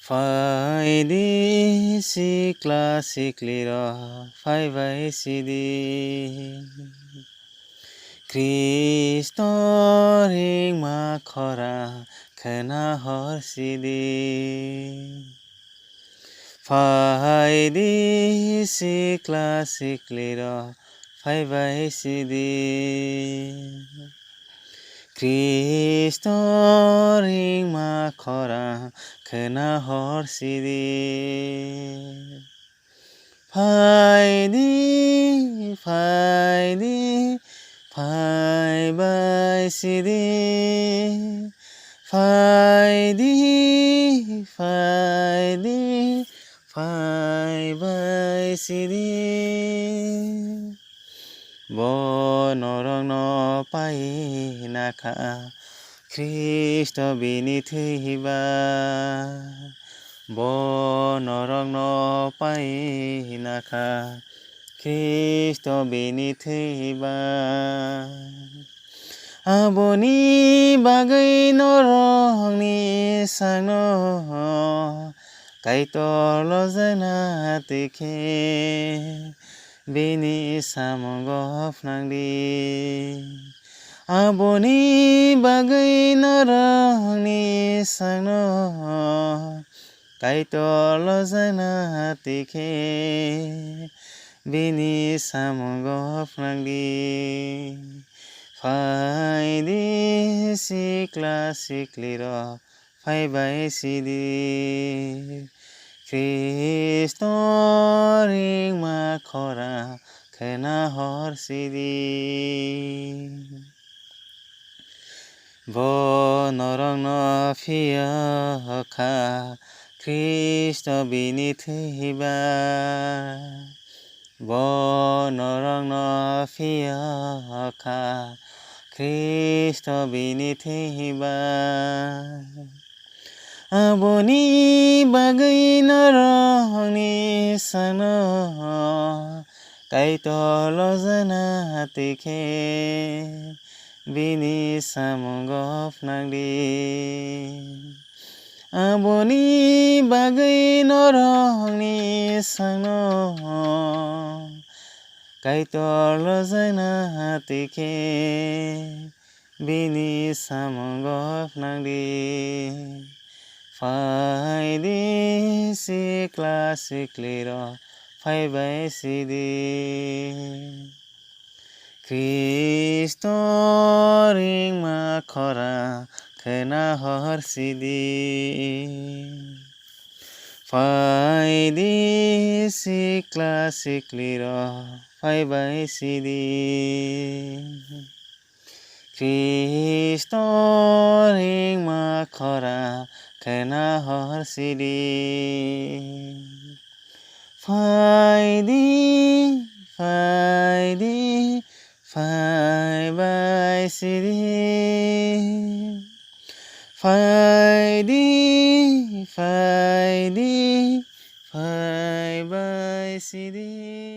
Fai di si klasik lira fai vai si di Kristo ring makhora khana hor si di Fai di si klasik lira fai vai si di Kristo ring makhora khana hor si di Fai di fai bai si di Fai di fai bai si di Bo norong no pai naka Kristo bini thiba Bo norong no pai naka Kristo bini thiba Aboni bagai norong ni sangno Kaito lo zana tikhe Bini samongop nangdi Aboni bagai norong ni sangno Kaito lo zana tikhe Bini samongop nangdi Fai di si klasik lira fai bai si di Kristo ring makhora khana hor si di Bo norong no phia kha Kristo bini thiba Bo norong no phia kha Kristo bini thiba Aboni bagai norong ni sano Kaito lo zana tikhe Bini samongop nangdi Aboni bagai norong ni sano Kaito lo zana tikhe Bini samongop nangdi Fai di si klasik lira fai bai si di Kristo ring makhora khana hor si di Fai di si klasik lira fai bai si di Kristo ring makhora khana hor si di Fai di bai si di Fai di bai si di